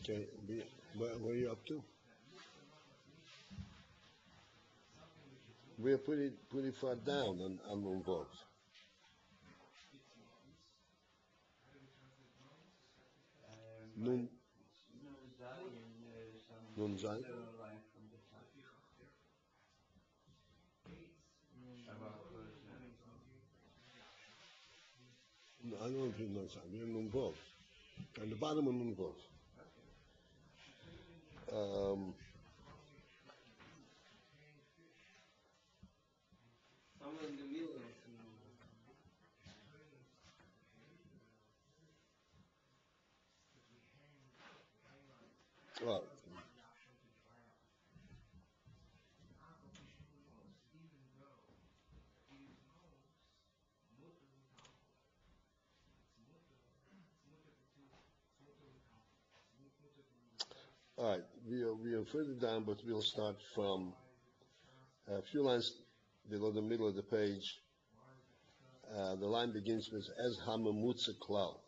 Okay, where are you up to? We're pretty far down on Vav. Nun Nun Zayin. No, I don't think Nun Zayin. We're in Nun Vav. At the bottom of Nun Vav. Somewhere in the middle. Well, all right, we are further down, but we'll start from a few lines below the middle of the page. The line begins with "Ez hamamutza klal."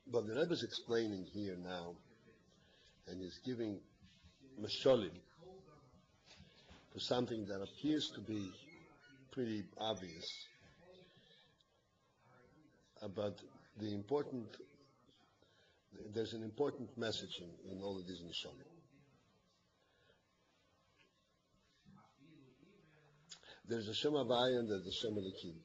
But the Rebbe is explaining here now, and he's giving mashalim for something that appears to be pretty obvious about there's an important message in all of these mashalim. There's a Shem Havaya and there's a Shem Elikim.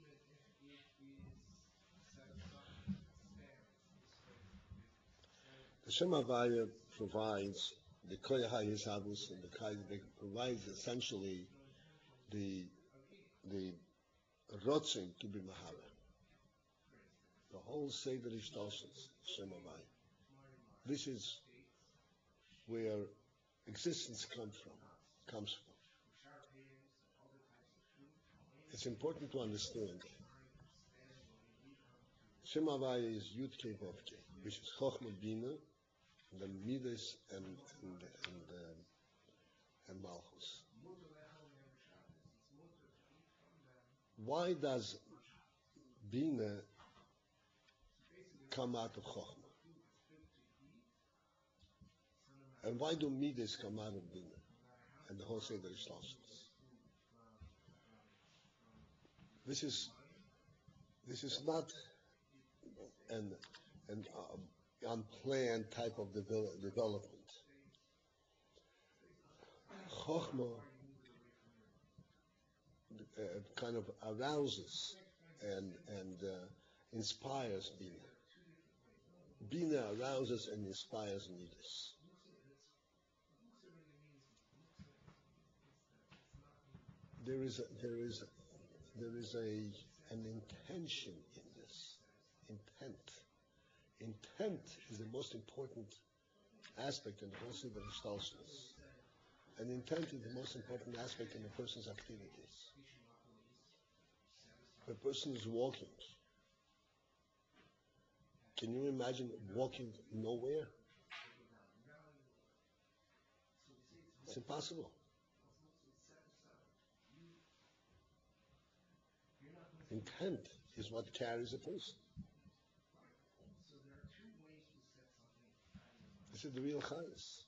The Shem Havaya provides the Koyah HaYishavus, and the Koyah provides essentially the Rotzin to be Mahava. The whole Seder Ishtalshus, Shem Havaya. This is where existence comes from. It's important to understand. Shem Havaya is Yud Kei Vav Kei, which is Chochmah Bina, and then Midas and Malchus. Why does Bina come out of Chochmah? And why do Midas come out of Bina and the whole Seder Ishtalshus? This is not an unplanned type of development. Chochmah kind of arouses and inspires Bina. Bina arouses and inspires Midas. There is an intention in this. Intent is the most important aspect in the whole Seder Ishtalshus. And intent is the most important aspect in a person's activities. If a person is walking, can you imagine walking nowhere? It's impossible. Intent is what carries a person. This is the real chayes.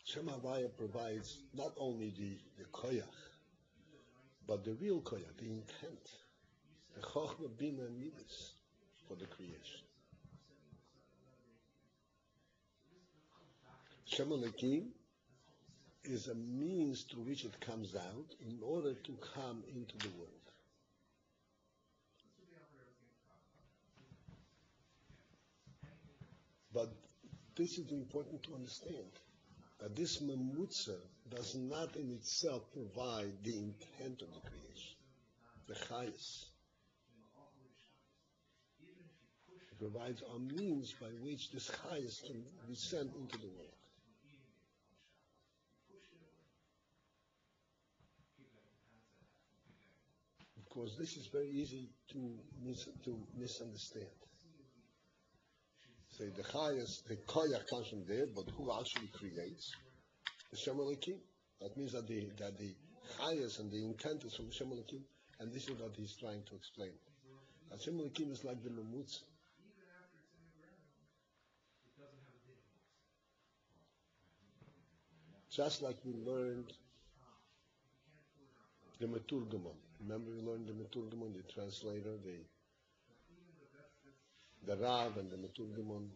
Shem Havaya provides not only the koyach, but the real koyach, the intent, the chochmah, bina, and midas for the creation. Shem Elikim is a means through which it comes out in order to come into the world. But this is important to understand, that this mamutza does not in itself provide the intent of the creation, the chayes. He provides a means by which this Chayas can be sent into the world. Of course, this is very easy to misunderstand. Say the Chayas, the Koyach comes from there, but who actually creates? The Shem Elokim. That means that the Chayas and the intent is from Shem Elokim, and this is what he's trying to explain. That Shem Elokim is like the Mamutz. Just like we learned the Meturgamon. Remember we learned the Meturgamon, the translator, the Rav and the Meturgamon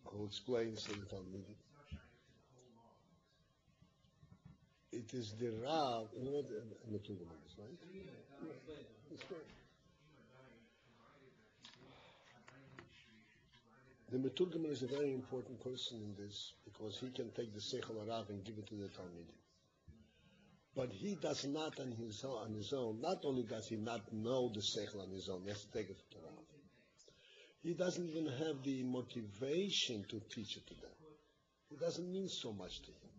who explains to the Talmudim. It is the Rav, you know what the Meturgamon is, right? Yeah. The Meturgamon is a very important person in this because he can take the Seichel Rav and give it to the Talmudim. But he does not on his own, not only does he not know the Seichel on his own, he has to take it to the Rav. He doesn't even have the motivation to teach it to them. It doesn't mean so much to him.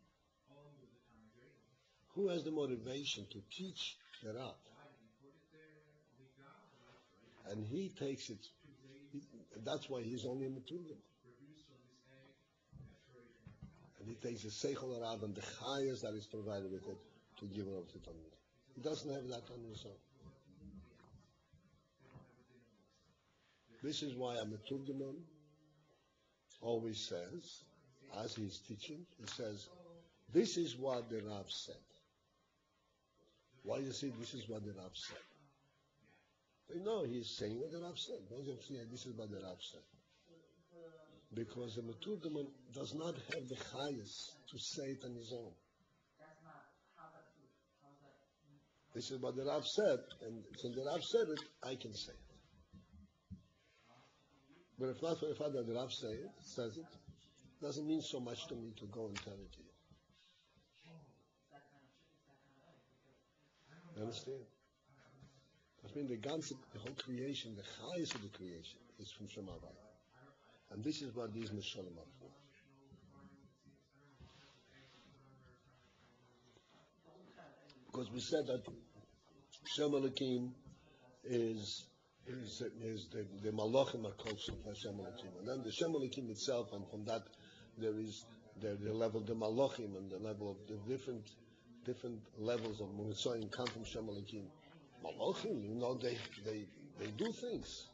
Who has the motivation to teach the Rav? And he takes it. That's why he's only a Meturgamon. And he takes the Seichel Rav and the Chayas that is provided with it to give it over to Talmud. He doesn't have that on his own. This is why a Meturgamon always says, as he's teaching, he says, this is what the Rav said. Why do you say this is what the Rav said? They know he's saying what the Rav said. Why do you say this is what the Rav said? Because the Meturgamon does not have the Chayas to say it on his own. This is what the Rav said, and since the Rav said it, I can say it. But if not for the fact that the Rav says it, doesn't mean so much to me to go and tell it to you. You understand? I mean, the whole creation, the highest of the creation, is from Shem Havaya. And this is what these Meshalim are for. Because we said that Shem Elokim is the Malachim are called Shem Elokim. And then the Shem Elokim itself, and from that there is the level of the Malachim and the level of the different levels of Mutzoyim come from Shem Elokim. Malachim, you know, they do things.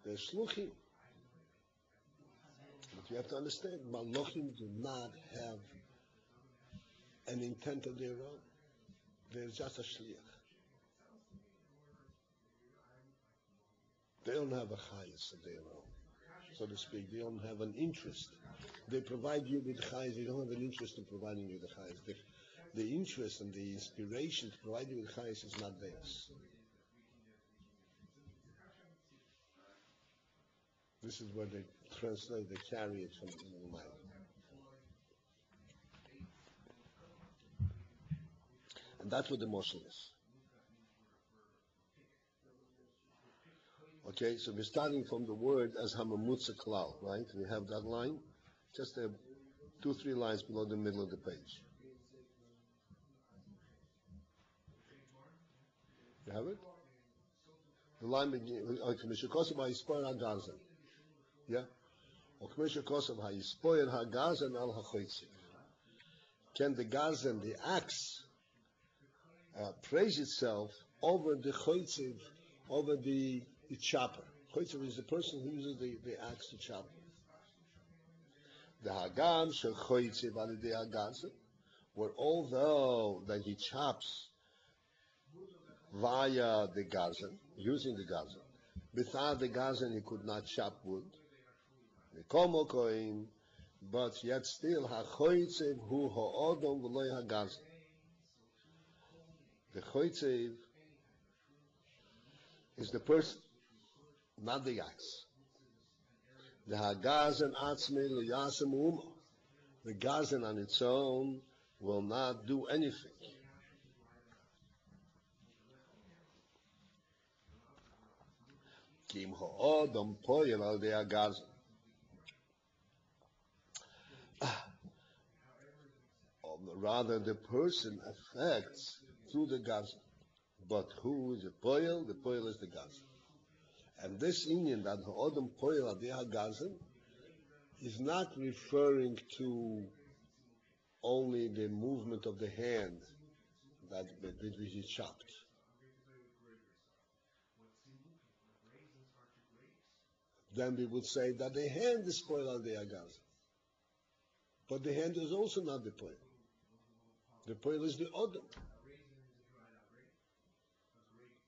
They're shluchim. But you have to understand, Malachim do not have an intent of their own. They're just a shliach. They don't have a chayas of their own, so to speak. They don't have an interest. They provide you with chayas. They don't have an interest in providing you the chayas. The interest and the inspiration to provide you with chayas is not theirs. This is where they translate, they carry it from the mind. And that's what the motion is. Okay, so we're starting from the word as Hamamutza Klal, right? We have that line, just 2-3 lines below the middle of the page. You have it? The line begins, okay, Mishakosov HaYispoyer HaGazen. Yeah? Or Mishakosov HaYispoyer HaGazen Al HaChoitziv. Can the Gazen, the axe, praise itself over the Choitziv, over the chopper? Choitziv is the person who uses the axe to chop. The Hagam Shel Choitziv Al Yedei HaGazen, where although that he chops via the Gazen, using the Gazen, without the Gazen he could not chop wood. But yet still, HaChoitzev hu ha'odom v'loi ha'gazen. The Choitzev is the person, not the axe. The ha'gazen atzmei l'yasem u'ma. The Gazen on its own will not do anything. Kim ha'odom poyel al dei hagazon. Rather, the person affects through the gazan. But who is the poyel? The poyel is the gazan. And this Indian that ha'odom poyel al dei hagazon is not referring to only the movement of the hand that which is chopped. Then we would say that the hand is poyel al dei hagazon. But the hand is also not the poyel. The poyel is the odom.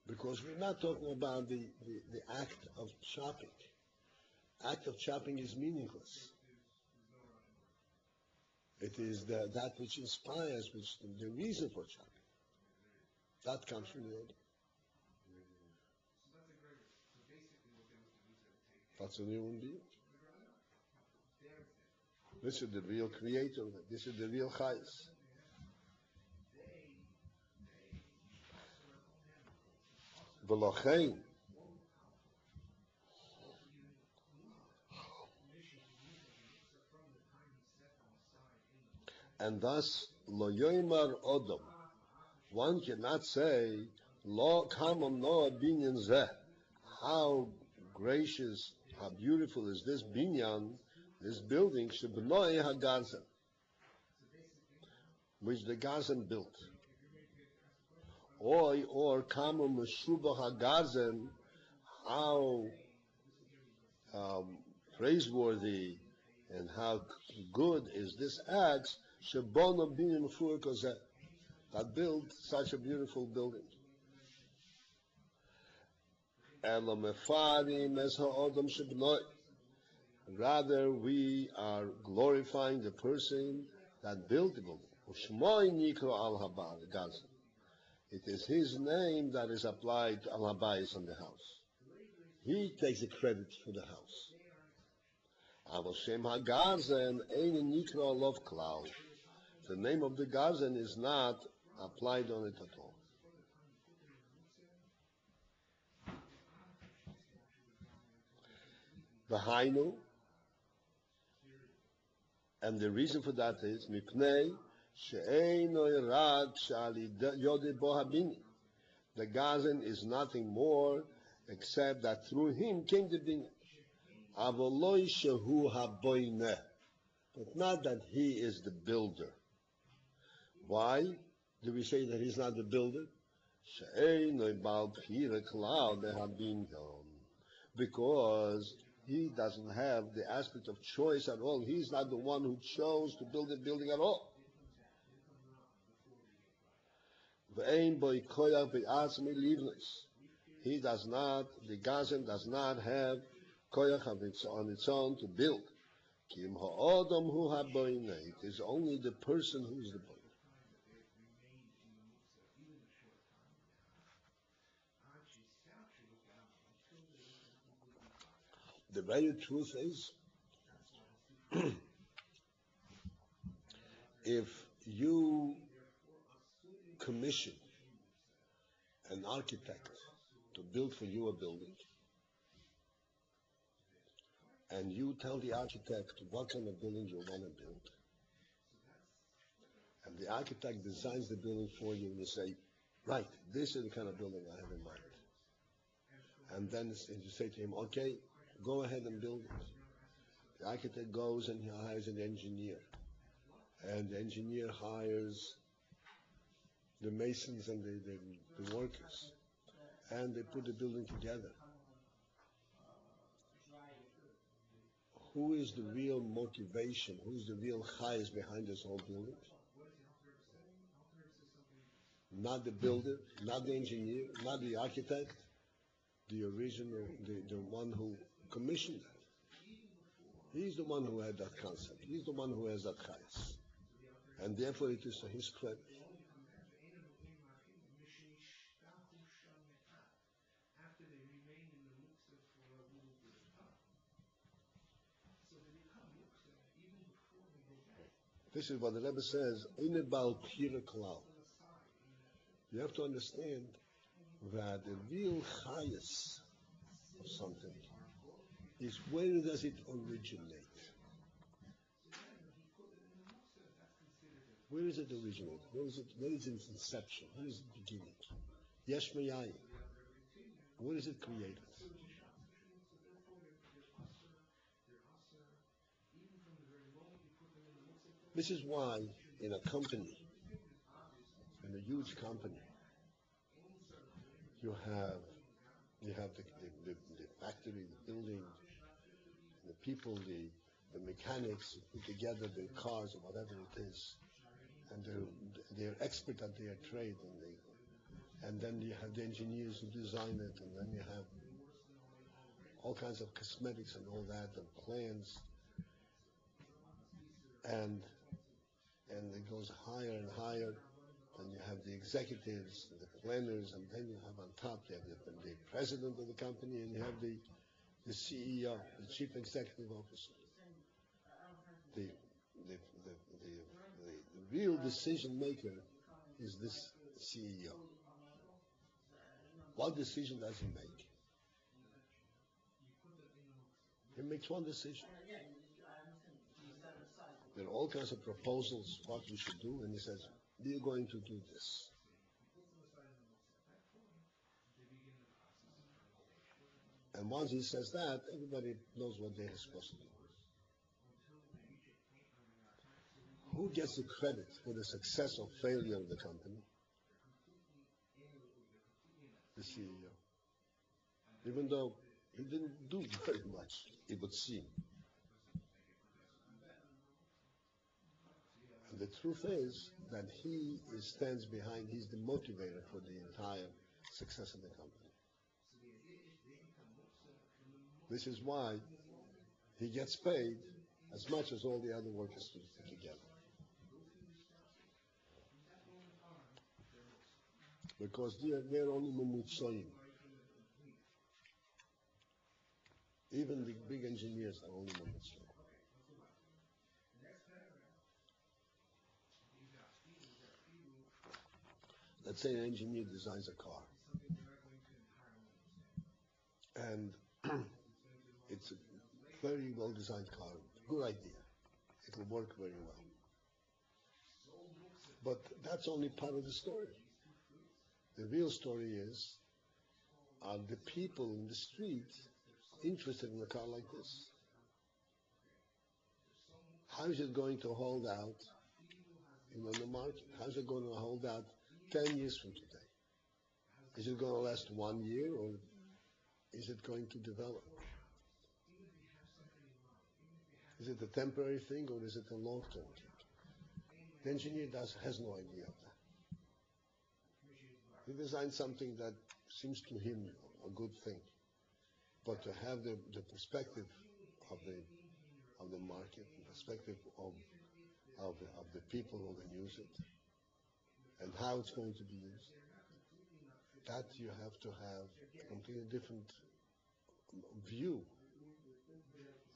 Because we're not talking about the act of chopping. Act of chopping is meaningless. It is that which inspires, which the reason for chopping. That comes from the odom. That's a human being. This is the real creator. This is the real chayes. V'lochein. And thus, lo yoimar odom. One cannot say, lo kamam noah binyan zeh. How gracious, how beautiful is this binyan, this building, shebnoi hagazan, which the Gazan built. Or kamam meshuba hagazan, how praiseworthy and how good is this axe, shebono binyan fur kozeh, that built such a beautiful building. Rather, we are glorifying the person that built the building. It is his name that is applied to al-habayis on the house. He takes the credit for the house. The name of the Gazan is not applied on it at all. The Hainu, and the reason for that is Mipnei she'einoi rag shali yode bo habini. The Gazan is nothing more except that through him came the binyan. Avoloi shehu haboineh, but not that he is the builder. Why do we say that he's not the builder? She'einoi bal b'chira klal behabinyan, because he doesn't have the aspect of choice at all. He's not the one who chose to build the building at all. He does not, the Gazan does not have koyach on its own to build. It is only the person who is the builder. The very truth is, if you commission an architect to build for you a building, and you tell the architect what kind of building you want to build, and the architect designs the building for you, and you say, right, this is the kind of building I have in mind. And then you say to him, okay, go ahead and build it. The architect goes and he hires an engineer. And the engineer hires the masons and the workers. And they put the building together. Who is the real motivation? Who is the real highest behind this whole building? Not the builder, not the engineer, not the architect, the original, the one who commissioned it. He's the one who had that concept. He's the one who has that chayes. And therefore it is to his credit. This is what the Rebbe says, you have to understand that the real chayes of something is where does it originate? Where does it originate? Where is its inception? Where is it beginning? Yesh Mayayin. Where is it created? This is why in a company, in a huge company, you have the factory, the building, the people, the mechanics who put together the cars or whatever it is, and they're expert at their trade, and then you have the engineers who design it, and then you have all kinds of cosmetics and all that, and plans, and it goes higher and higher, and you have the executives, and the planners, and then you have on top, you have the president of the company, and you have the CEO, the chief executive officer. The real decision maker is this CEO. What decision does he make? He makes one decision. There are all kinds of proposals, what we should do, and he says, we are going to do this. And once he says that, everybody knows what they're supposed to do. Who gets the credit for the success or failure of the company? The CEO. Even though he didn't do very much, it would seem. And the truth is that he stands behind, he's the motivator for the entire success of the company. This is why he gets paid as much as all the other workers put together. Because they're only memutzoyim. Even the big engineers are only memutzoyim. Let's say an engineer designs a car. And it's a very well designed car, good idea. It will work very well. But that's only part of the story. The real story is, are the people in the street interested in a car like this? How is it going to hold out in the market? How is it going to hold out 10 years from today? Is it going to last 1 year, or is it going to develop? Is it a temporary thing, or is it a long-term thing? The engineer has no idea of that. He designed something that seems to him a good thing, but to have the perspective of the market, the perspective of the people who will use it, and how it's going to be used, that you have to have a completely different view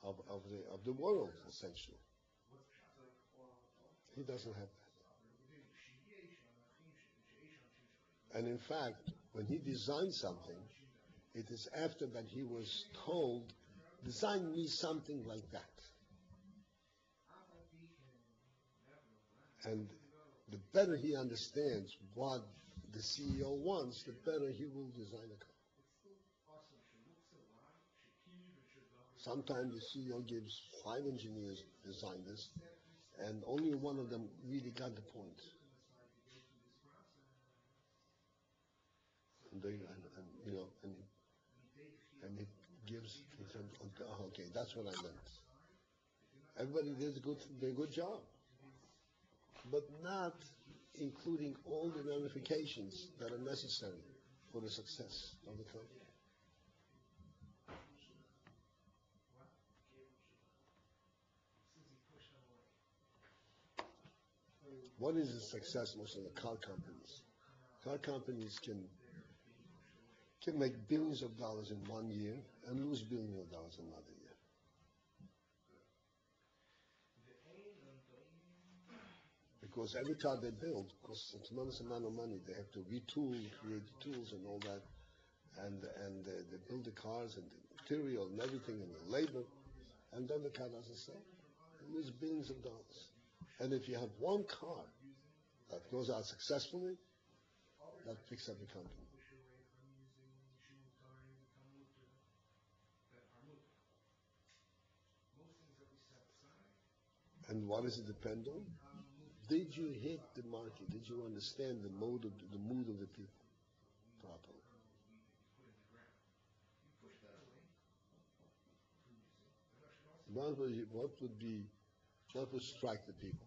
of the world, essentially. He doesn't have that. And in fact, when he designed something, it is after that he was told, design me something like that. And the better he understands what the CEO wants, the better he will design a car. Sometimes the CEO gives 5 engineers design this, and only one of them really got the point. And he gives, he said, okay, that's what I meant. Everybody did a good job, but not including all the ramifications that are necessary for the success of the company. What is the success most of the car companies? Car companies can make billions of dollars in 1 year and lose billions of dollars in another year. Because every car they build costs a tremendous amount of money. They have to retool, create tools and all that. they build the cars and the material and everything and the labor, and then the car doesn't sell. And there's billions of dollars. And if you have one car that goes out successfully, that picks up the company. And what does it depend on? Did you hit the market? Did you understand the mood of the people properly? What would strike the people?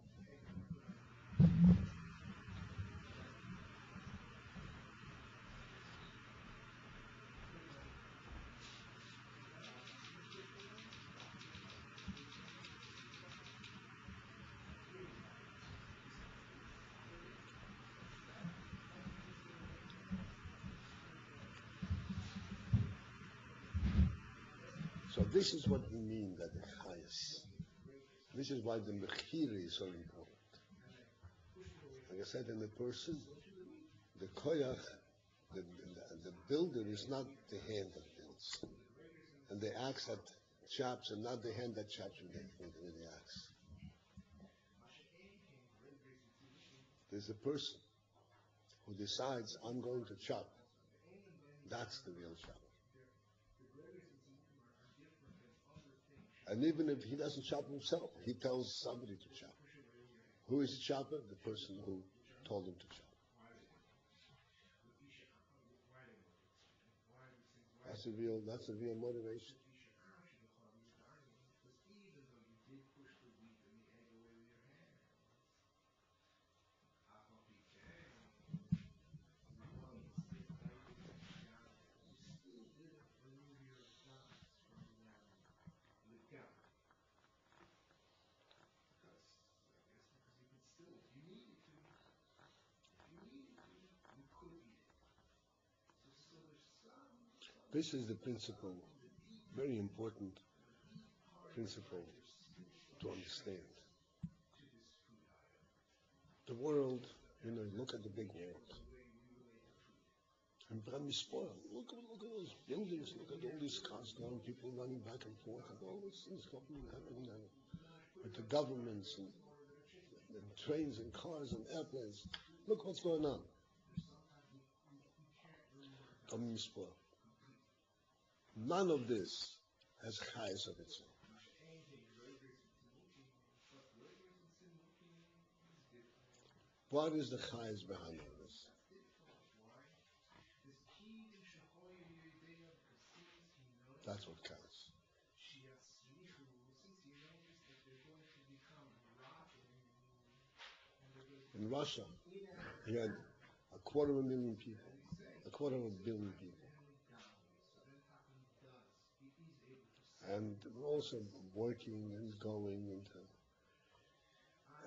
So this is what we mean by the chayas. This is why the mechira is so important. Like I said, in the person, the koyach, the builder is not the hand that builds, and the axe that chops, and not the hand that chops with the axe. There's a person who decides, I'm going to chop. That's the real chopper. And even if he doesn't chop himself, he tells somebody to chop. Who is the chopper? The person who told him to chop. That's a real motivation. This is the principle, very important principle to understand. The world, look at the big world. And Bram is spoiled. Look at those buildings, look at all these cars going, people running back and forth, and all these things happening with the governments and trains and cars and airplanes. Look what's going on. Bram is spoiled. None of this has chayes of its own. What is the chayes behind all this? That's what counts. In Russia, he had 250,000 people, 250,000,000 people. And also working and going,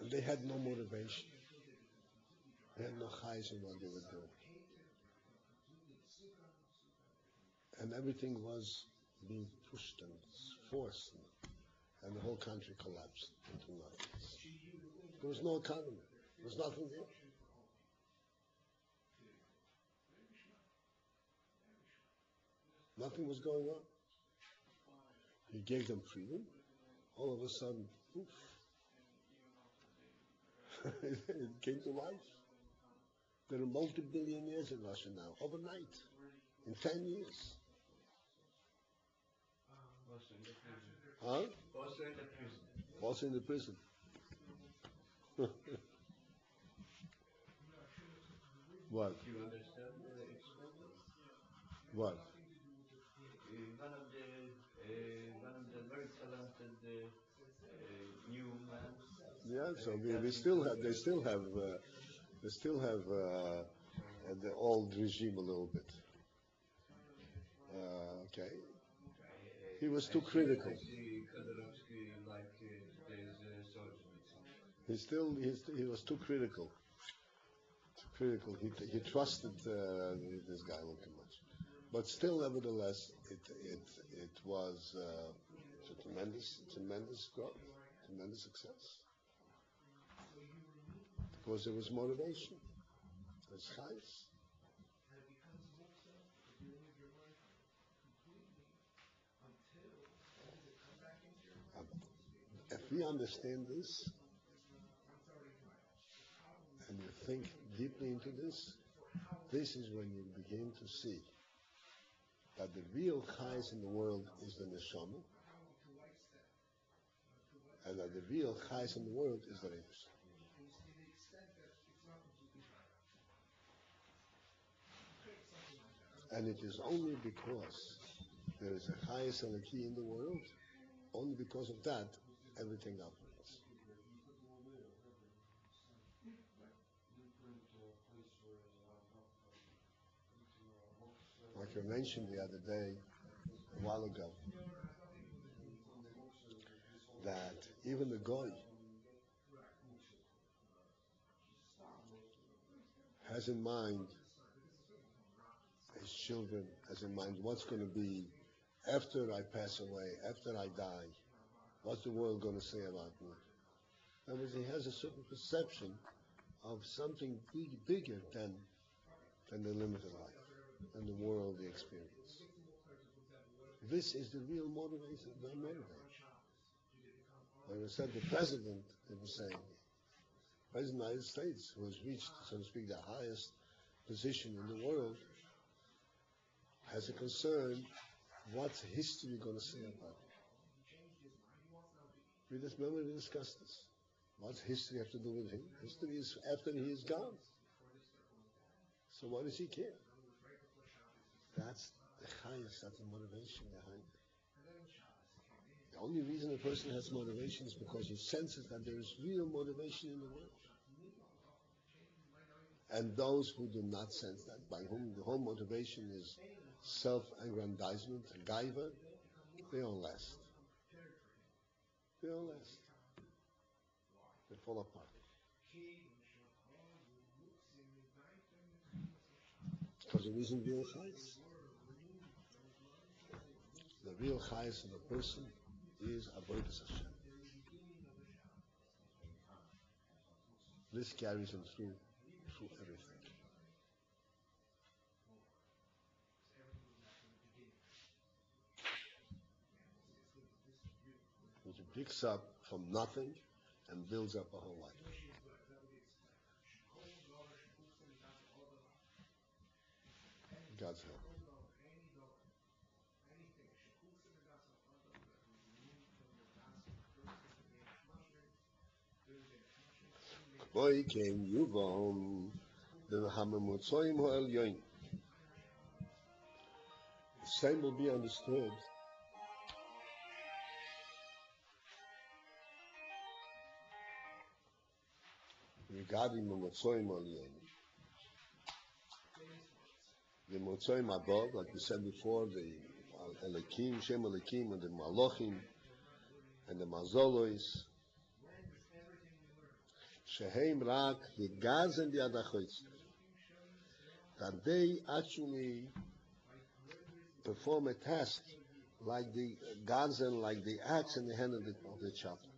and they had no motivation. They had no chayes in what they were doing. And everything was being pushed and forced, and the whole country collapsed into nothing. There was no economy. There was nothing there. Nothing was going on. He gave them freedom. All of a sudden, poof, it came to life. There are multi-billionaires in Russia now, overnight, in 10 years. Huh? Also in the prison. What? Do you understand the example? What? One of the very talented new men. Yeah, so they still have the old regime a little bit. Okay. He was too critical. He was too critical. He trusted this guy a little too much. But still, nevertheless, it was a tremendous growth, tremendous success. Because there was motivation. There's chayes. If we understand this and you think deeply into this, this is when you begin to see that the real chayes in the world is the neshama, and that the real chayes in the world is the Rebbe. And it is only because there is a chayes and a key in the world, only because of that, everything operates. Like I mentioned the other day, a while ago, that even the goy has in mind his children, has in mind what's going to be after I pass away, after I die. What's the world going to say about me? In other words, he has a certain perception of something bigger than the limited life, than the world, the experience. This is the real motivation. The motivation. Like I said, the president, they were saying, the President of the United States, who has reached, so to speak, the highest position in the world, has a concern, what's history going to say about him? Remember we discussed this. What's history have to do with him? History is after he is gone. So why does he care? That's the highest, that's the motivation behind it. The only reason a person has motivation is because he senses that there is real motivation in the world. And those who do not sense that, by whom the whole motivation is self-aggrandizement, gaiva, they don't last. They don't last. They fall apart. Because there isn't real chayes. The real chayes of a person is avodas Hashem. This carries him through everything. He picks up from nothing and builds up a whole life. God's help. Boy came Yuvom, the Hamamutsoim Ho'el. The same will be understood regarding the Mutsoim Ho'el. The Mutsoim above, like we said before, the Elikim, Shem Elikim, and the Malochim, and the Mazolois, Sheheim Rak, the Gaz and the Adachois, that they actually perform a task like the Gazen, like the axe in the hand of the chopper.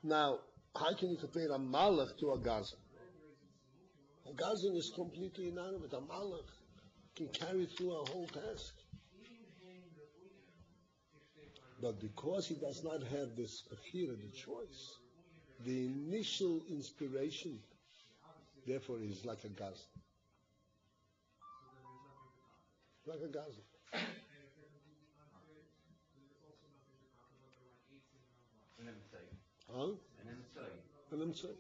Now, how can you compare a Malach to a Gazen? A Gazen is completely inanimate. A Malach can carry through a whole task. But because he does not have this fear of the choice, the initial inspiration, therefore, is like a Gazen. Like a Gazen. Huh? An emtsai.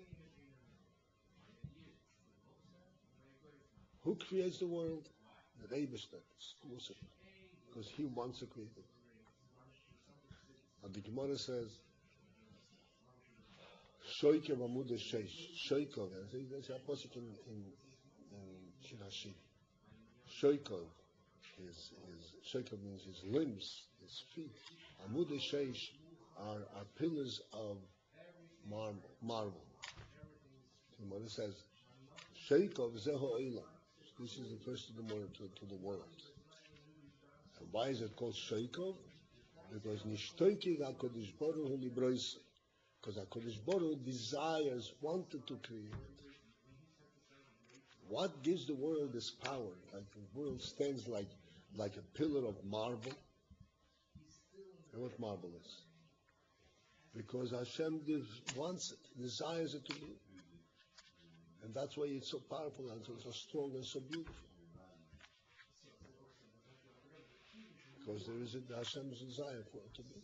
Who creates the world? The Eibishter, exclusively, because he wants to create it. And the Gemara says, Shoikev Amud Sheish. Shoikov, that's a pasuk in Shirashi. Shoikov Shoikov means his limbs, his feet. Amud Sheish are pillars of marble. The Gemara says, Shoikov Zeho Eilam. This is the first of the morning to the world. And why is it called Shoikov? Because Nishtoiki HaKadosh Baruch Hu Librois. Because HaKadosh Baruch Hu desires, wanted to create it. What gives the world this power? Like the world stands like a pillar of marble. And what marble is? Because Hashem wants it, desires it to be. And that's why it's so powerful and so strong and so beautiful. Because there is Hashem's desire for it to be.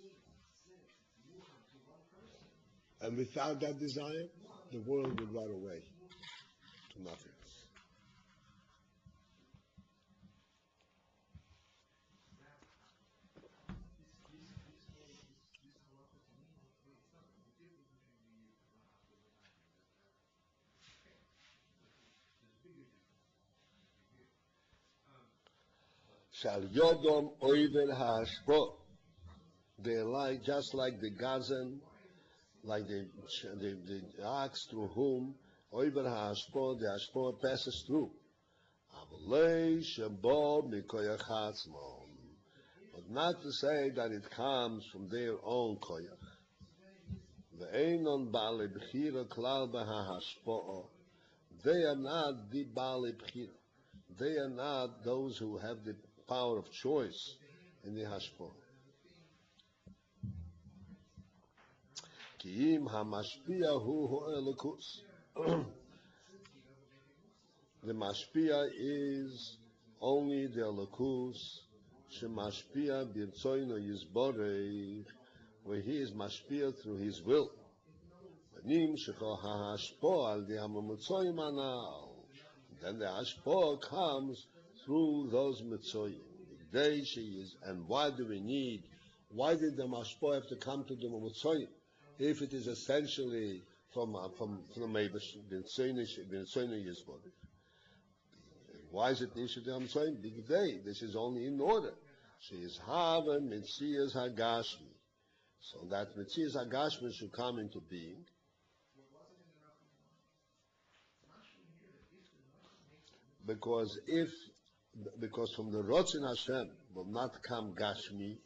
And without that desire, the world would run away to nothing. Shal Yodom Oivel Hashpo. They're like just like the Gazan, like the ox through whom Oivel Hashpo, the Hashpo passes through. Avalei Shabo Mikoyach Hatzmo. But not to say that it comes from their own koyach. Ve'enon Ba'alei B'chira Klal B'ha'hashpo. They are not the Ba'alei B'chira. They are not those who have the power of choice in the hashpo. Ki im hamashpia hu elokus. The mashpia is only the elokus. Shemashpia birtzoino yizborei, where he is mashpia through his will. Nim shechol hashpo al di hamamutzoyim anal. Then the hashpo comes through those mitzoyim. The day she is, and why do we need? Why did the mashpo have to come to the mitzoyim? If it is essentially from the Meibesh, the mitzoyim yizbod. Why is it nisha the mitzoyim? Big day. This is only in order. She is haven mitzias hagashmi, so that mitzias hagashmi should come into being. Because from the Rotzin Hashem will not come Gashmi,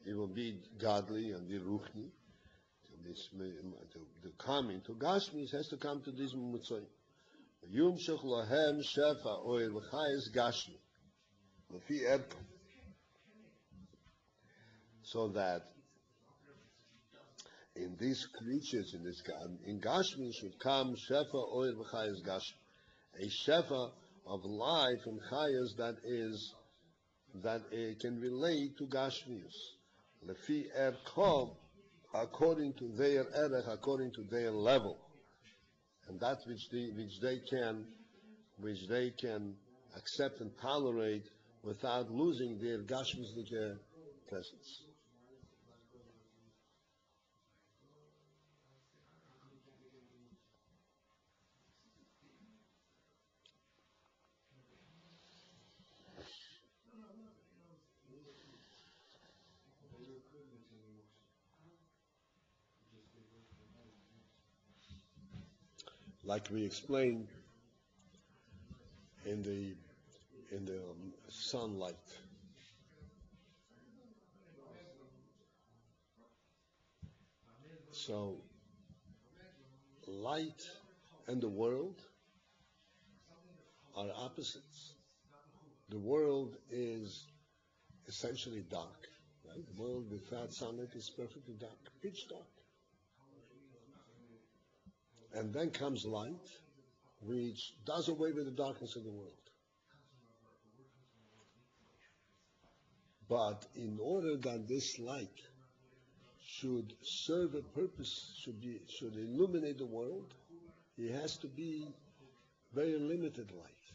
it will be godly and be Ruchni. To come into Gashmi, it has to come to this Mutzoyim. Yum Shech Lohem Shefa Oil L'chayes Gashmi. L'fi Erkom. So that in these creatures, in Gashmi should come Shefa Oil L'chayes Gashmi. A shefa of life and chayas that can relate to Gashmius. Lefi erkom, according to their erech, according to their level, and that which they can accept and tolerate without losing their Gashmius presence. Like we explained in the sunlight. So, light and the world are opposites. The world is essentially dark. Right? The world without sunlight is perfectly dark, pitch dark. And then comes light, which does away with the darkness of the world. But in order that this light should serve a purpose, should illuminate the world, it has to be very limited light.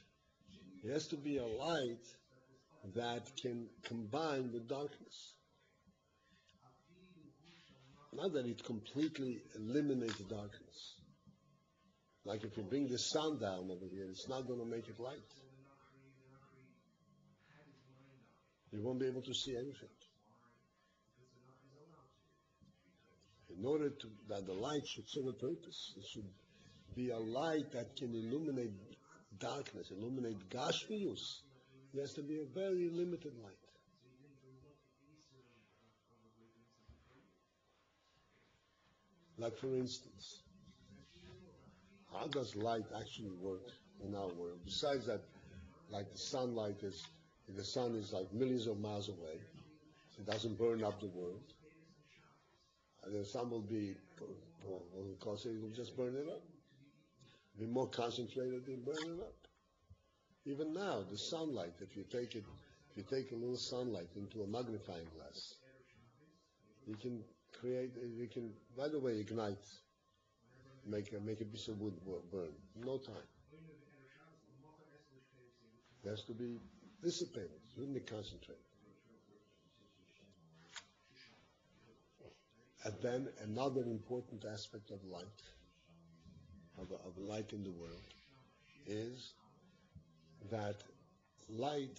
It has to be a light that can combine with darkness. Not that it completely eliminates the darkness. Like if you bring the sun down over here, it's not going to make it light. You won't be able to see anything. In order that the light should serve a purpose, it should be a light that can illuminate darkness, illuminate Gashmius. It has to be a very limited light. Like for instance, how does light actually work in our world? Besides that, like the sunlight the sun is like millions of miles away, it doesn't burn up the world. the sun will be, because it will just burn it up. Be more concentrated and burn it up. Even now, the sunlight, if you take a little sunlight into a magnifying glass, you can right away ignite, make a piece of wood burn. No time. It has to be dissipated, really concentrated. And then another important aspect of light, of light in the world, is that light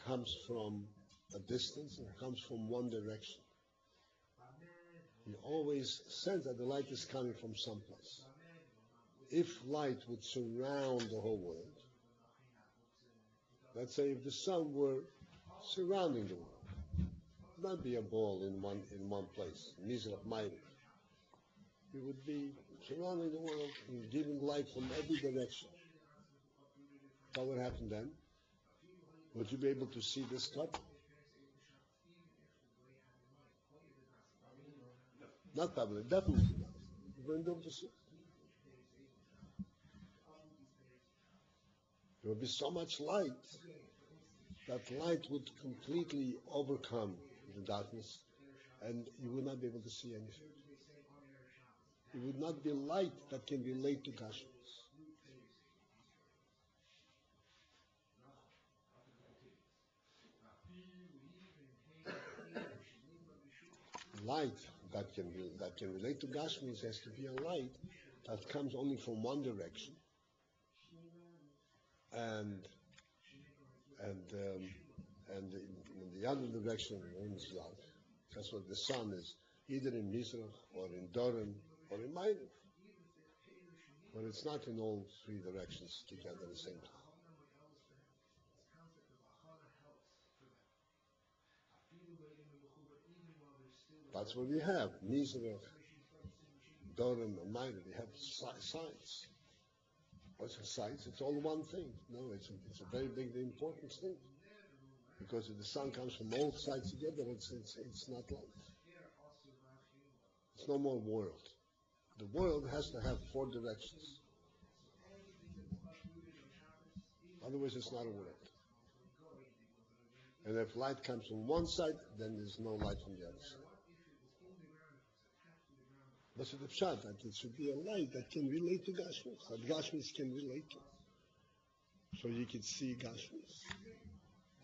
comes from a distance and comes from one direction. You always sense that the light is coming from someplace. If light would surround the whole world, let's say if the sun were surrounding the world, it would not be a ball in one place, Mizrach Ma'ariv. It would be surrounding the world and giving light from every direction. What would happen then? Would you be able to see this cup? Not probably, definitely not. You wouldn't be able to see it. There would be so much light that light would completely overcome the darkness, and you would not be able to see anything. It would not be light that can relate to Gashmis. Light that can relate to Gashmis has to be a light that comes only from one direction, and in the other direction is light. That's what the sun is, either in Mizrach or in Doran or in Ma'ariv. But it's not in all three directions together at the same time. That's what we have. Mizrach, Doran, and Ma'ariv. We have sides. What's a side? It's all one thing. No, it's a very big, important thing. Because if the sun comes from all sides together, it's not light. It's no more world. The world has to have four directions. Otherwise, it's not a world. And if light comes from one side, then there's no light from the other side. That's the pshat, that it should be a light that can relate to Gashmis, that Gashmis can relate to. So you can see Gashmis.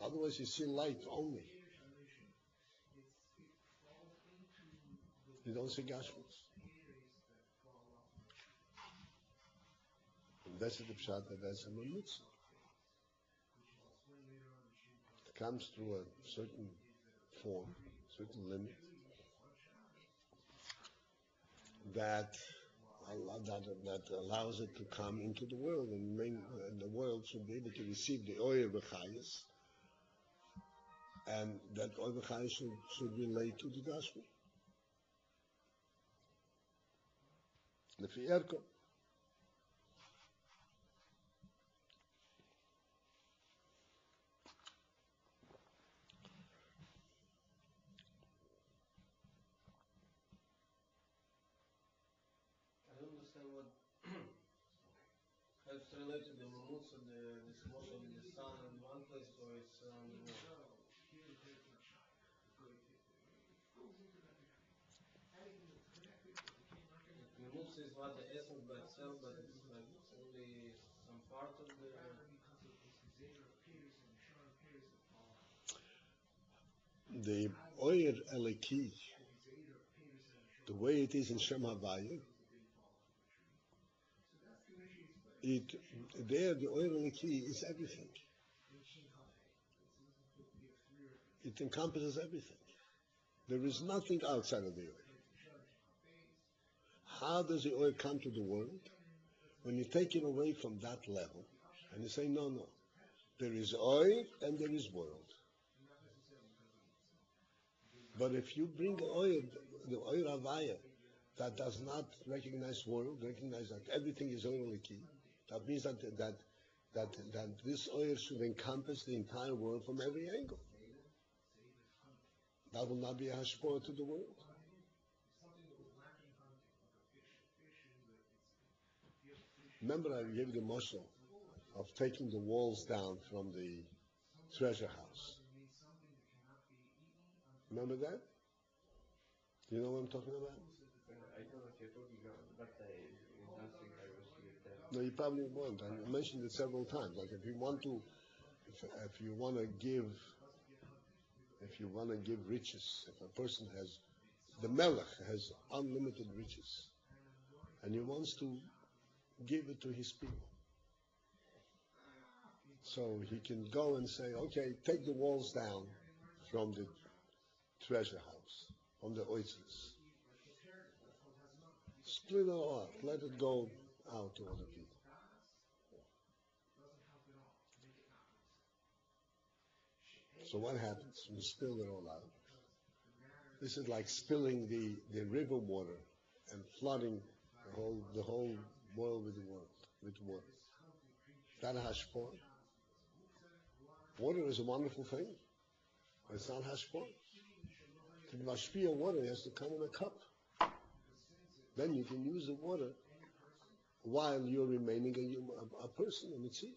Otherwise, you see light only. You don't see Gashmis. And that's the pshat, that there's a mitzvah. It comes through a certain form, certain limit, that allows it to come into the world, and the world should be able to receive the oil b'chayis, and that oil b'chayis should relate to the gospel. Lefi Erko. It's related to the mamutz of this motion in the sun in one place or it's around the world. The mamutz is not the essence by itself, but it's like only some part of the. The oyer eleki, the way it is in Shem Havaya, the oyer eleki is everything. It encompasses everything. There is nothing outside of the oil. How does the oil come to the world? When you take it away from that level, and you say, no, there is oil and there is world. But if you bring the oil Havaya, that does not recognize world, recognize that everything is oil key, that means that this oil should encompass the entire world from every angle. That will not be a hashpah to the world. Remember I gave you the muscle of taking the walls down from the treasure house. Remember that? You know what I'm talking about? I know what you're talking about, but I don't think I was here then. No, you probably won't. I mentioned it several times. Like if you want to give riches, if a person has, the Melech has unlimited riches, and he wants to give it to his people. So he can go and say, okay, take the walls down from the treasure house, from the oasis. Split it off, let it go out to other people. So what happens? We spill it all out. This is like spilling the river water and flooding the whole world with water. That hashpor. Water is a wonderful thing. But it's not hashpor. To mashpia water, it has to come in a cup. Then you can use the water while you're remaining a person, a mitzvah.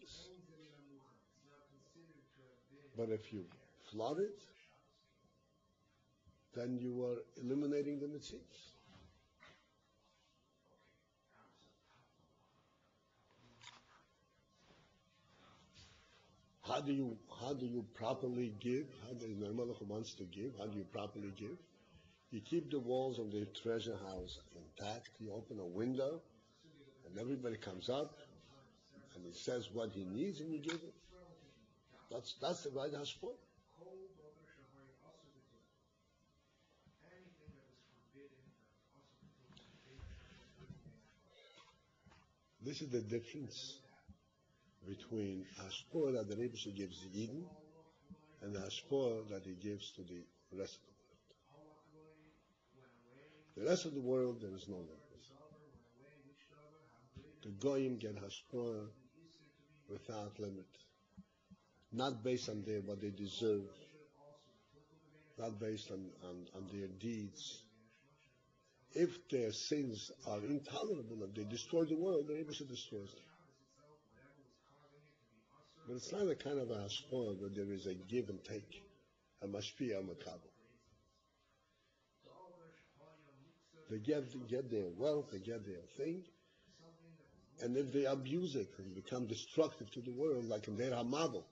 But if you flood it, then you are eliminating the mitzvah. How do you properly give? How does the Melech wants to give? How do you properly give? You keep the walls of the treasure house intact. You open a window, and everybody comes up, and he says what he needs, and you give it. That's the right hashpor. This is the difference between hashpor that the Rebbe gives Eden and the hashpor that he gives to the rest of the world. The rest of the world, there is no limit. The goyim get hashpor without limit, not based on what they deserve, not based on their deeds. If their sins are intolerable, if they destroy the world, the Rebbe destroys them. But it's not a kind of a hashpor where there is a give and take, a mashpia, a makabel. They get their wealth, they get their thing, and if they abuse it and become destructive to the world, like in their hamabel,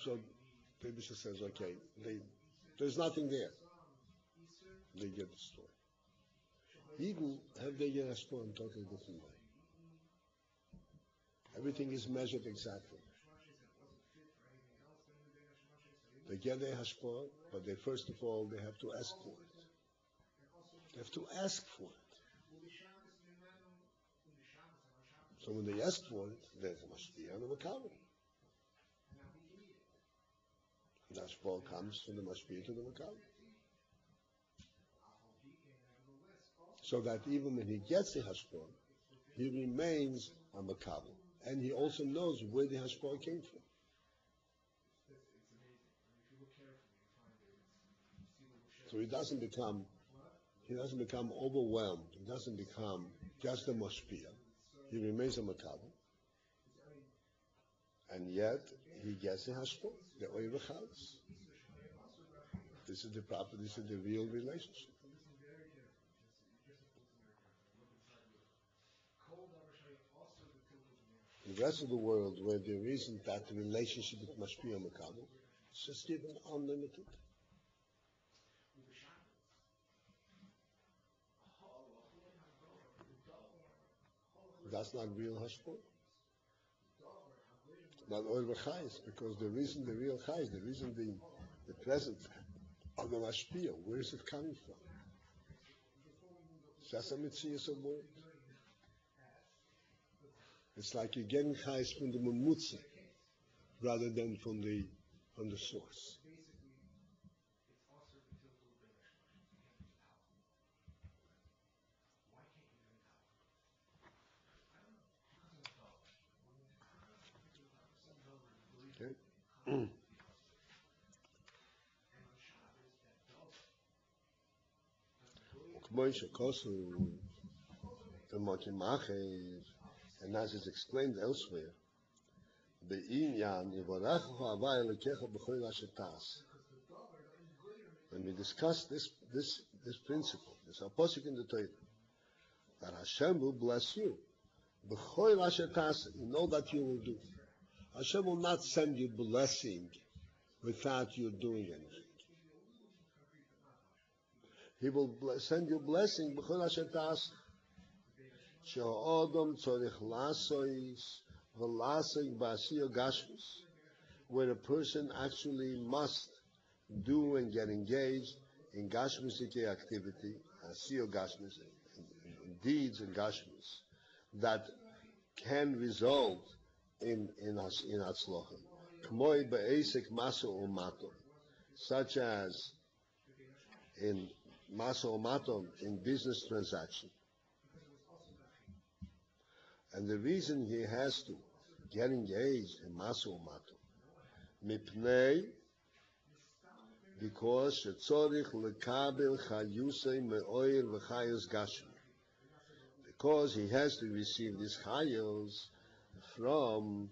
so the Rebbe says, okay, there's nothing there. They get destroyed. Eden have they get hashpor in a totally different way. Everything is measured exactly. They get their hashpor, but first of all, they have to ask for it. They have to ask for it. So when they ask for it, there's a mashpia and a makabel. The hashpor comes from the mashpia to the makabel. So that even when he gets the hashpor, he remains a makabel. And he also knows where the hashpor came from. So he doesn't become overwhelmed. He doesn't become just a mashpia. He remains a makabel. And yet he gets the hashpor, the oirachas. This is the real relationship. The rest of the world, where there isn't that relationship with mashpia and makabel, it's just given unlimited. That's not real hashpor. Not oil v'chayis, because the reason the real chayis, the reason the present of the mashpia, where is it coming from? It's just a mitzias of word. It's like you're getting chayis from the mumutza rather than from the source. Okay. And And as is explained elsewhere, when we discuss this principle, this apostle in the Torah, that Hashem will bless you. You know that you will do. Hashem will not send you blessing without you doing anything. He will send you blessing b'chol asher ta'aseh. She'ha'odom tzorich lasois v'lasik b'asiyo gashmis, where a person actually must do and get engaged in gashmisike activity, asiyo gashmis, in deeds and gashmis, that can result in atzlocha. K'moi be'esek maso umato, such as in maso umato, in business transaction. And the reason he has to get engaged in maso umato, mipnei, because shetzorich lekabel chayusei me'oyer v'chayos gashmi, because he has to receive these chayos from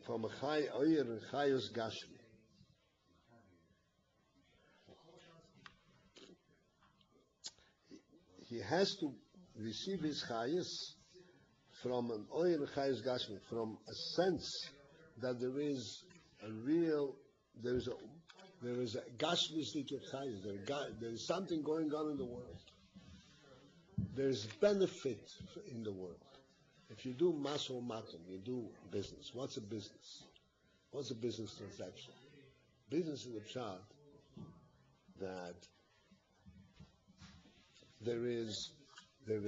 a chay oyer and chayos gashmi. He has to receive his chayos from an oyer and chayos gashmi, from a sense that there is a gashmistic chayos. There is something going on in the world. There is benefit in the world. If you do maso matom, you do business. What's a business? What's a business transaction? Business is a chart that there is a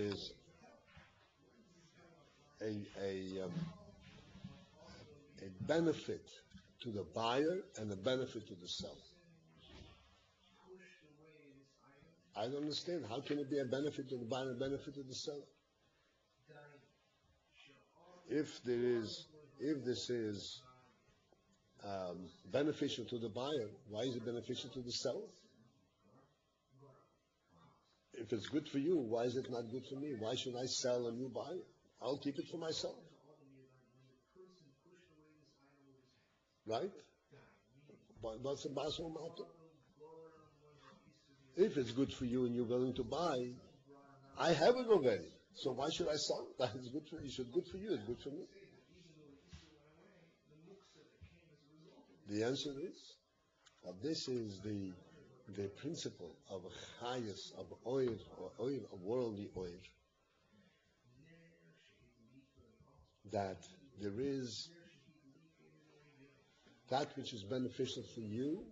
benefit to the buyer and a benefit to the seller. I don't understand. How can it be a benefit to the buyer and a benefit to the seller? If this is beneficial to the buyer, why is it beneficial to the seller? If it's good for you, why is it not good for me? Why should I sell and you buy it? I'll keep it for myself. Right? What's the maso matter? If it's good for you and you're willing to buy, I have it already. So why should I sell it? That is good for you. It's good for you. It's good for me. The answer is that this is the principle of chayos, of oil, of worldly oil. That there is that which is beneficial for you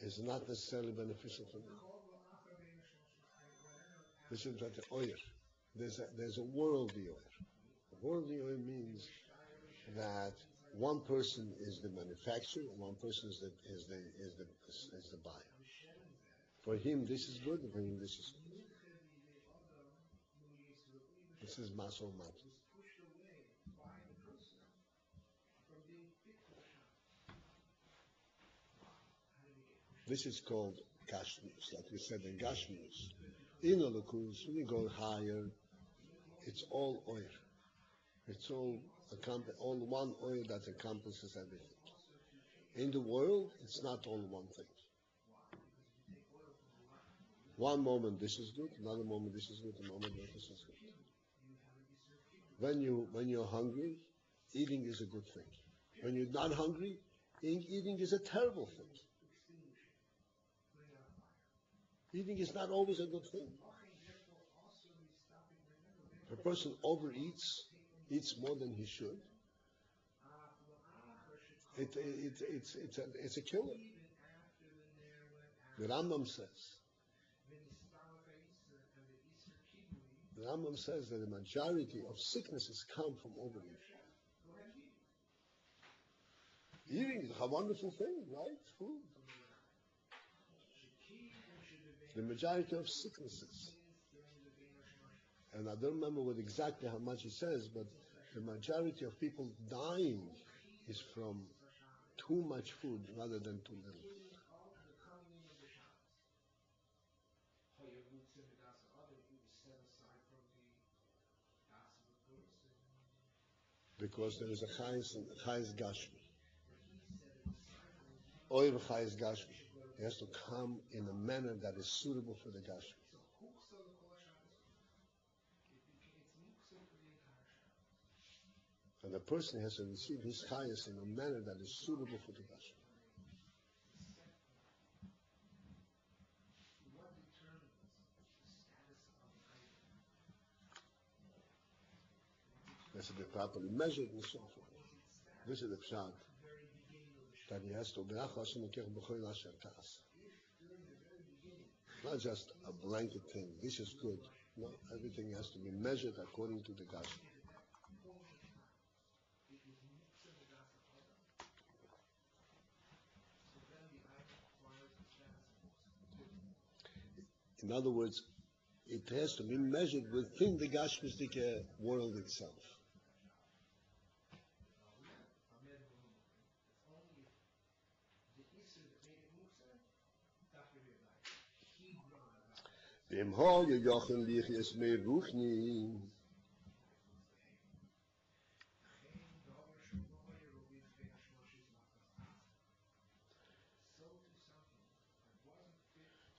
is not necessarily beneficial for me. This is what the oil. There's a worldly oil. Worldly oil means that one person is the manufacturer, and one person is the buyer. For him, this is good. For him, this is good. This is maso mato. This is called gashmius, like we said in gashmius. In Olukus, when you go higher, it's all oil. It's all one oil that encompasses everything. In the world, it's not all one thing. One moment this is good, another moment this is good, another moment this is good. When you're hungry, eating is a good thing. When you're not hungry, eating is a terrible thing. Eating is not always a good thing. If a person overeats, eats more than he should, it's a killer. The Rambam says that the majority of sicknesses come from overeating. Eating is a wonderful thing, right? Food. The majority of sicknesses, and I don't remember exactly how much he says, but the majority of people dying is from too much food rather than too little. because there is a chayes gashmi. Oiv chayes gashmi. It has to come in a manner that is suitable for the gashmi. And the person has to receive his chayes in a manner that is suitable for the gashmi. It has to be properly measured and so forth. This is the pshat that he has to not just a blanket thing. This is good. No, everything has to be measured according to the gashmi. In other words, it has to be measured within the gashmistic world itself.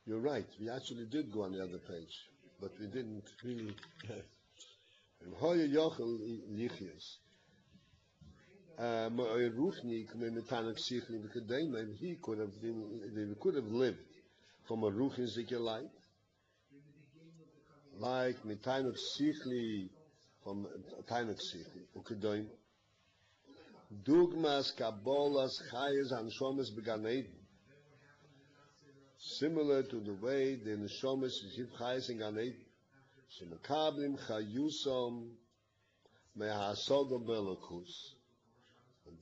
You're right. We actually did go on the other page, but we didn't really. He could have been. They could have lived from a ruchin zikir light, like mitanuk sichli from tanuk sichli. Ukedoim. Dugmas kabolas chayes anshomes began Eden. Similar to the way the neshomes receive chayes in Gan Eden. Shemekablim chayusom mehasoga belokus.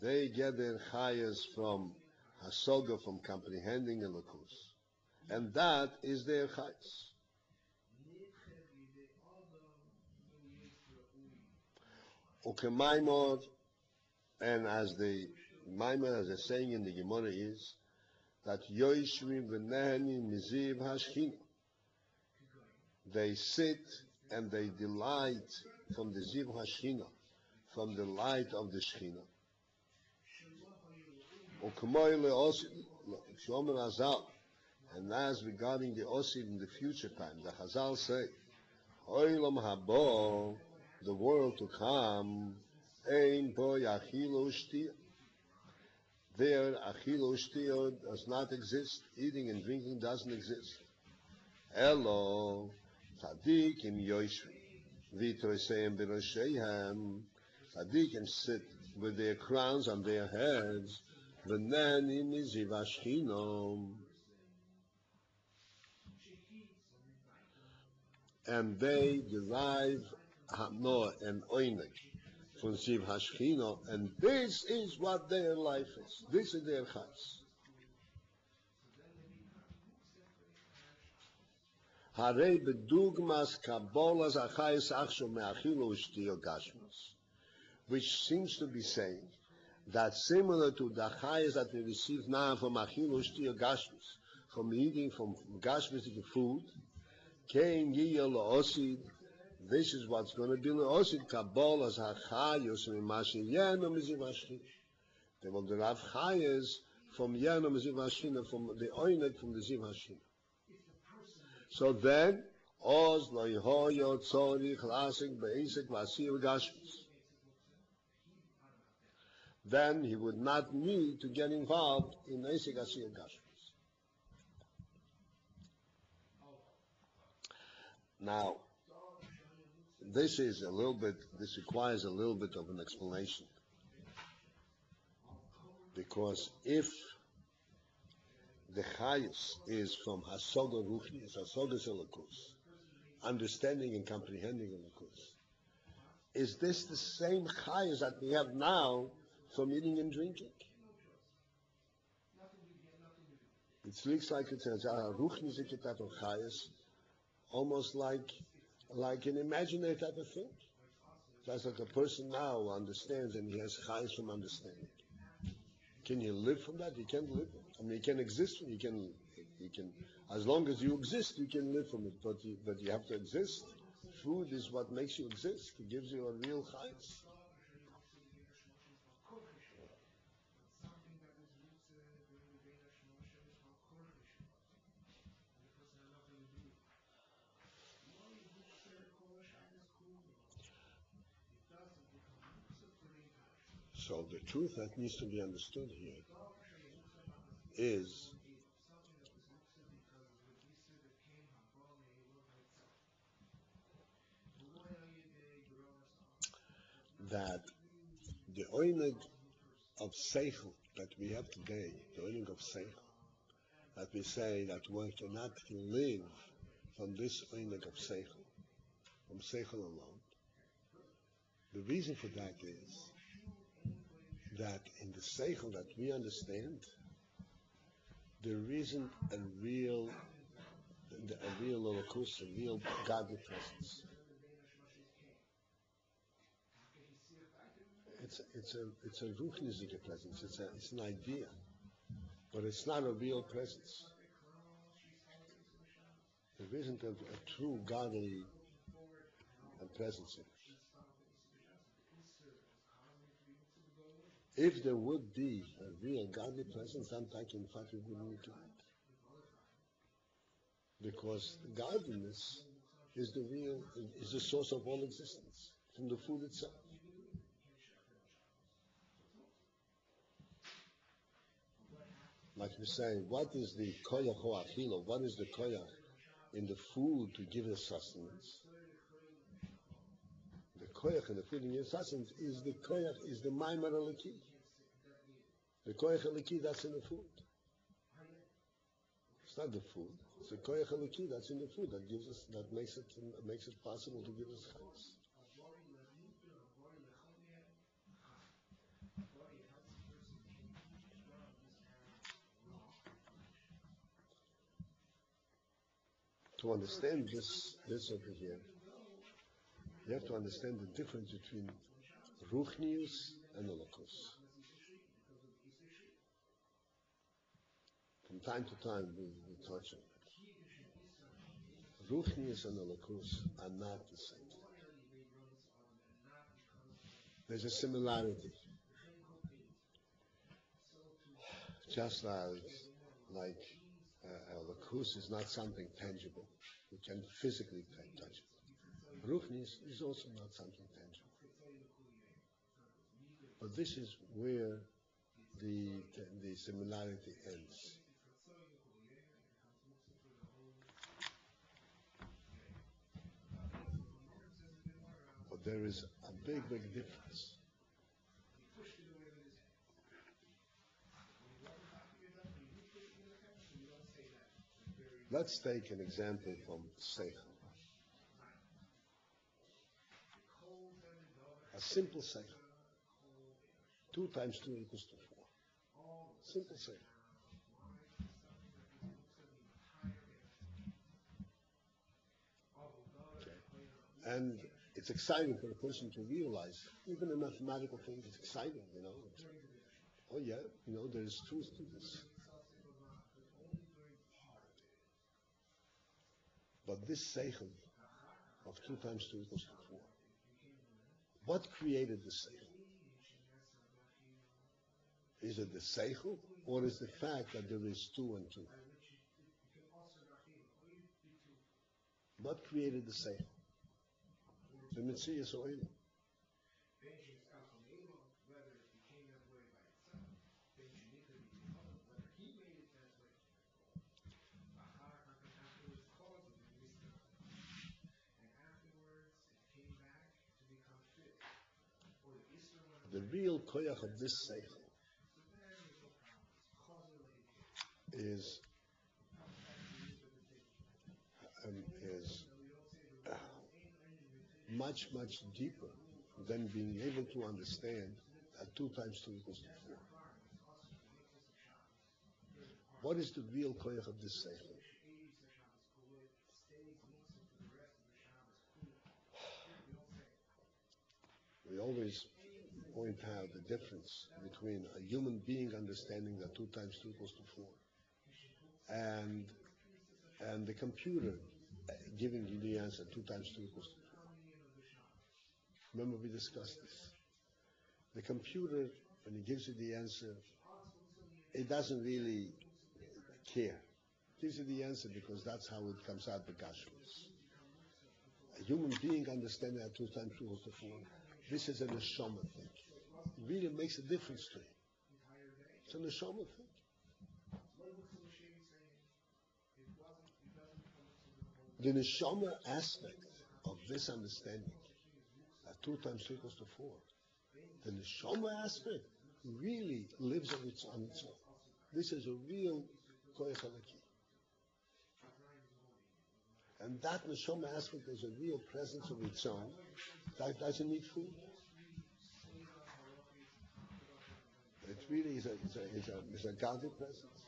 They get their chayes from hasoga, from comprehending elokus, and that is their chayes. Ukemaimor, and as the Maimor, as the saying in the Gemara is, that Yoishvim v'neheni miziv hashchina. They sit and they delight from the ziv hashchina, from the light of the Shechina. And as regarding the Osid in the future time, the Chazal say, Oilam habo, the world to come, ein bo yachilo ushtiya. There, achilo ushtiya does not exist. Eating and drinking doesn't exist. Elo, tzadikim yoshvim, v'troseim b'rosheihem. Tzadikim sit with their crowns on their heads. V'neni miziv hashchina. And they derive hano and oinek from ziv hashchina, and this is what their life is. This is their chayes. Harei bedugmas kabolas achayes achsho me'achilo ushtiyo gashmos, which seems to be saying that similar to the chayes that we receive now from achilo ushtiyo gashmos, from eating from gashmos food, kein yiyah la'osid. This is what's going to be la'osid kabolas hachayos me'mashin yenom miziv hashchina. They will derive chayes from yenom miziv hashchina, from the oinek from the ziv hashchina. So then, oz lo yehoyo tzorich lasik be'isik v'asir gashmis. Then he would not need to get involved in isik asir gashmis. Now, this requires a little bit of an explanation. Because if the chayes is from hasoga ruchnis, hasoga elokus, understanding and comprehending elokus, is this the same chayes that we have now from eating and drinking? It looks like it's a ruchnisike type of chayes, almost like an imaginary type of thing. That's like a person now understands and he has chayes from understanding. Can you live from that? You can't live. I mean, you can exist from it. You can, as long as you exist, you can live from it. But you have to exist. Food is what makes you exist. It gives you a real chayes. So the truth that needs to be understood here is that the oineg of seichel that we have today, the oineg of seichel, that we say that one cannot live from this oineg of seichel, from seichel alone. The reason for that is that in the seichel that we understand, there isn't a real holocaust, a real godly presence. It's a ruchnisike presence. It's an idea, but it's not a real presence. There isn't a true godly presence in it. If there would be a real godly presence, I'm talking fact we wouldn't need to eat. Because godliness is the source of all existence, from the food itself. Like we say, what is the koyach or achilo? What is the koyach in the food to give us sustenance? The koyach in the food to give us sustenance is the koyach, is the maimer aliki. The koyach aliki that's in the food. It's not the food. It's the koyach aliki that's in the food that makes it possible to give us chayes. To understand this over here, you have to understand the difference between ruchnius and holocaust. From time to time, we touch on it. Ruchnius and holocaust are not the same. There's a similarity. Just as, like, holocaust is not something tangible. You can physically touch it. Ruchnius is also not something tangible. But this is where the similarity ends. But there is a big difference. Let's take an example from seichel. A simple seichel. 2 times 2 equals to 4. Simple seichel. Okay. And it's exciting for the person to realize, even a mathematical thing is exciting, you know. Oh yeah, you know, there is truth to this. But this seichel of 2 times 2 equals to 4, what created the seichel? Is it the seichel, or is the fact that there is 2 and 2? What created the seichel? The Metzias Oilam. The real koyach of this seichel is much deeper than being able to understand that 2 times 2 equals to 4. What is the real koyach of this seichel? We always point out the difference between a human being understanding that 2 times 2 equals to 4 and the computer giving you the answer 2 times 2 equals to 4. Remember we discussed this. The computer, when it gives you the answer, it doesn't really care. It gives you the answer because that's how it comes out the gashmis. A human being understanding that 2 times 2 equals to 4, this is a neshama thing. really makes a difference to you. It's a neshama thing. The neshama aspect of this understanding, that 2 times 3 equals to 4, the neshama aspect really lives on its own. This is a real koyach halaki. And that neshama aspect is a real presence of its own that doesn't need food. It really is a godly presence.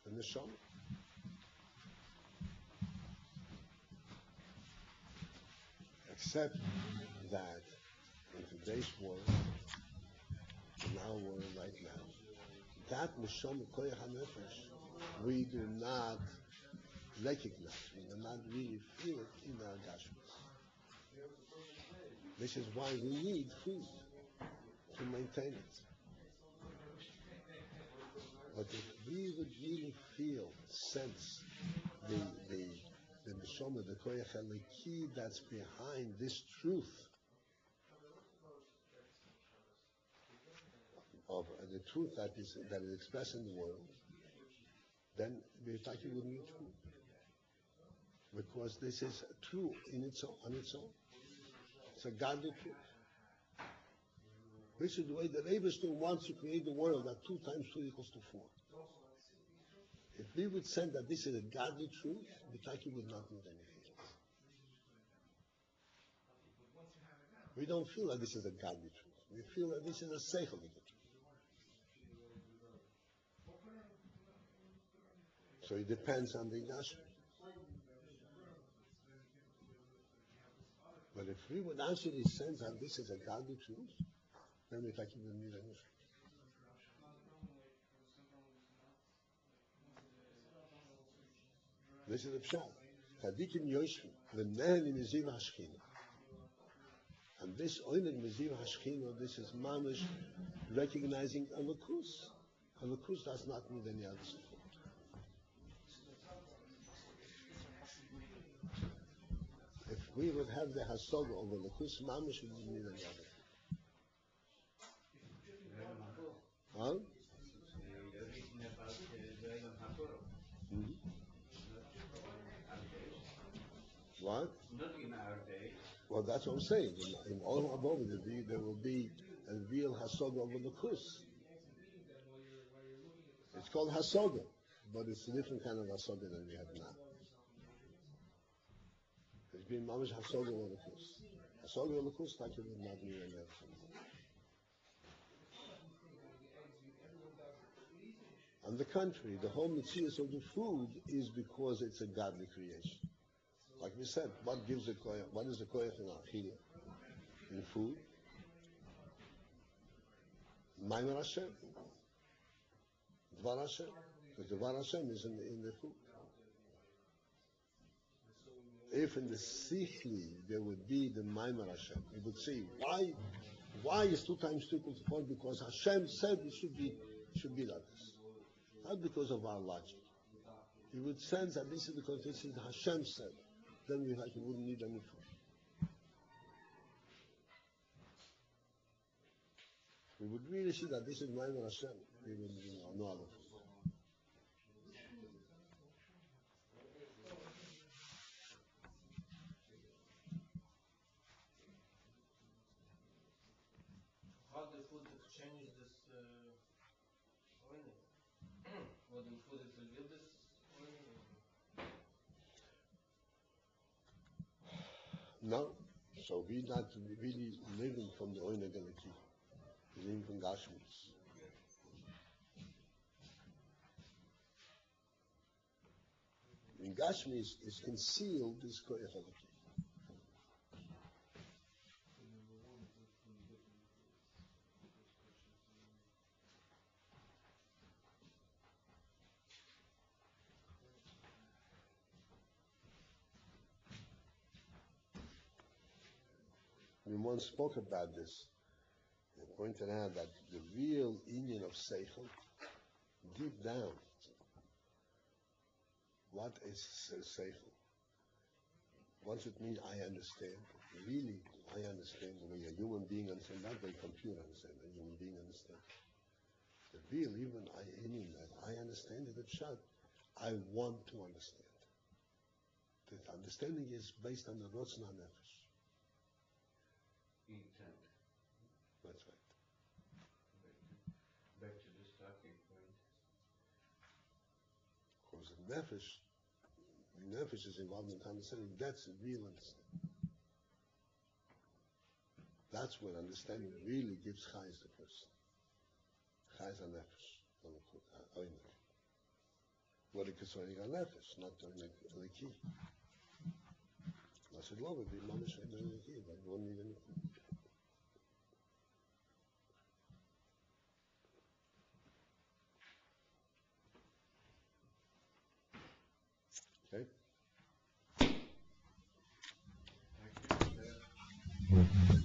The neshama. Except that in today's world, in our world right now, that neshama koyach hanefesh, we do not recognize, we do not really feel it in our gashmis. This is why we need food to maintain it. But if we would really feel, sense the neshama, the koyach halaki that's behind this truth of the truth that is expressed in the world, then we wouldn't need food. Because this is true in its own, on its own. It's a godly truth. This is the way the Eibishter wants to create the world, that 2 times 2 equals to 4. If we would sense that this is a godly truth, Bitaki would not need anything else. We don't feel that this is a godly truth. We feel that this is a seichel truth. So it depends on the Yashma. But if we would actually sense that this is a godly truth, then we take it with me. This is the pshat. Tzadikim yoshvim v'nehen in miziv hashchina. And this oinig miziv hashchina, this is mamish recognizing a lakus. A lakus does not need any other support. If we would have the hasoga over lakus mamish, we wouldn't need any other. Huh? Mm-hmm. What? Not in our day. Well, that's what I'm saying. In all above, there will be a real hasoga over lakus. It's called hasoga, but it's a different kind of hasoga than we have now. There's been mamish hasoga over lakus. Hasoga over lakus, like you would not need any other thing. On the contrary, the whole mitzvah of the food is because it's a godly creation. Like we said, what gives the koyach? What is the koyach in achila? In food? Maimer Hashem. Dvar Hashem. Because the Dvar Hashem is in the food. If in the sichli there would be the Maimer Hashem, we would see why is 2 times 2 equals 4? Because Hashem said it should be like this. Not because of our logic. You would sense that this is because this is Hashem said. Then we wouldn't need any food. We would really see that this is Maimer Hashem. We would no other food. How the food exchanges this oil? What the food is revealed this oil? No. So we're not really living from the oil galaki. We're living from Gashmis. In Gashmis is concealed this koyach halaki. We once spoke about this and pointed out that the real union of seichel, deep down, what is seichel? What does it mean? I understand. Really, I understand the way a human being understands, not the way a computer understands, a human being understands. The real, even I understand it at Shad. I want to understand. The understanding is based on the Rotzna Nefesh. Intent. That's right. Back to the starting point. Because the Nefesh is involved in understanding. That's the real understanding. That's when understanding really gives Chayes the person. Chayes on Nefesh. What it concerning on Nefesh, not on the key. I said, love it, be mamish on the key, but you won't need anything. Okay? I can